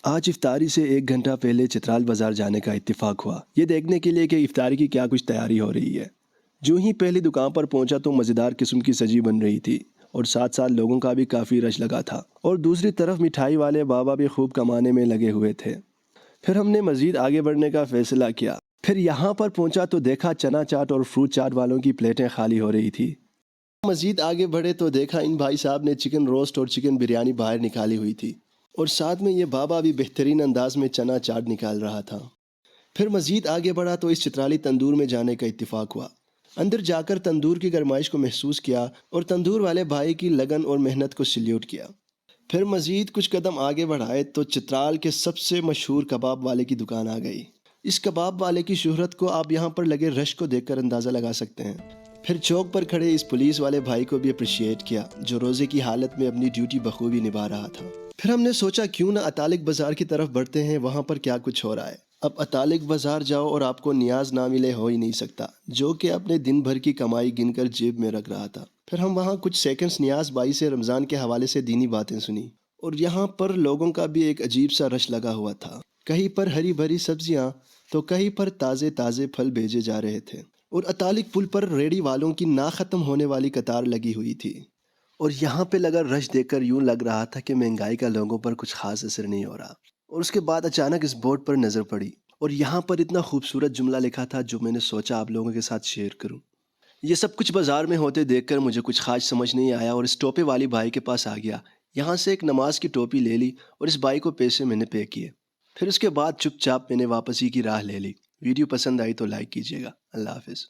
آج افطاری سے 1 گھنٹہ پہلے چترال بازار جانے کا اتفاق ہوا، یہ دیکھنے کے لیے کہ افطاری کی کیا کچھ تیاری ہو رہی ہے۔ جو ہی پہلی دکان پر پہنچا تو مزیدار قسم کی سجی بن رہی تھی اور ساتھ ساتھ لوگوں کا بھی کافی رش لگا تھا، اور دوسری طرف مٹھائی والے بابا بھی خوب کمانے میں لگے ہوئے تھے۔ پھر ہم نے مزید آگے بڑھنے کا فیصلہ کیا۔ پھر یہاں پر پہنچا تو دیکھا چنا چاٹ اور فروٹ چاٹ والوں کی پلیٹیں خالی ہو رہی تھی۔ مزید آگے بڑھے تو دیکھا ان بھائی صاحب نے چکن روسٹ اور چکن بریانی باہر نکالی ہوئی تھی، اور ساتھ میں یہ بابا بھی بہترین انداز میں چنا چاٹ نکال رہا تھا۔ پھر مزید آگے بڑھا تو اس چترالی تندور میں جانے کا اتفاق ہوا۔ اندر جا کر تندور کی گرمائش کو محسوس کیا اور تندور والے بھائی کی لگن اور محنت کو سلیوٹ کیا۔ پھر مزید کچھ قدم آگے بڑھائے تو چترال کے سب سے مشہور کباب والے کی دکان آ گئی۔ اس کباب والے کی شہرت کو آپ یہاں پر لگے رش کو دیکھ کر اندازہ لگا سکتے ہیں۔ پھر چوک پر کھڑے اس پولیس والے بھائی کو بھی اپریشیٹ کیا جو روزے کی حالت میں اپنی ڈیوٹی بخوبی نبھا رہا تھا۔ پھر ہم نے سوچا کیوں نہ اطالق بازار کی طرف بڑھتے ہیں، وہاں پر کیا کچھ ہو رہا ہے۔ اب اطالق بازار جاؤ اور آپ کو نیاز نہ ملے ہو ہی نہیں سکتا، جو کہ اپنے دن بھر کی کمائی گن کر جیب میں رکھ رہا تھا۔ پھر ہم وہاں کچھ سیکنڈز نیاز بائی سے رمضان کے حوالے سے دینی باتیں سنی، اور یہاں پر لوگوں کا بھی ایک عجیب سا رش لگا ہوا تھا۔ کہیں پر ہری بھری سبزیاں تو کہیں پر تازے تازے پھل بھیجے جا رہے تھے، اور اطالق پل پر ریڑھی والوں کی نہ ختم ہونے والی قطار لگی ہوئی تھی۔ اور یہاں پہ لگا رش دیکھ کر یوں لگ رہا تھا کہ مہنگائی کا لوگوں پر کچھ خاص اثر نہیں ہو رہا۔ اور اس کے بعد اچانک اس بورڈ پر نظر پڑی، اور یہاں پر اتنا خوبصورت جملہ لکھا تھا جو میں نے سوچا آپ لوگوں کے ساتھ شیئر کروں۔ یہ سب کچھ بازار میں ہوتے دیکھ کر مجھے کچھ خاص سمجھ نہیں آیا، اور اس ٹوپے والی بھائی کے پاس آ گیا، یہاں سے ایک نماز کی ٹوپی لے لی اور اس بھائی کو پیسے میں نے پے کیے۔ پھر اس کے بعد چپ چاپ میں نے واپسی کی راہ لے لی۔ ویڈیو پسند آئی تو لائک کیجیے گا۔ اللہ حافظ۔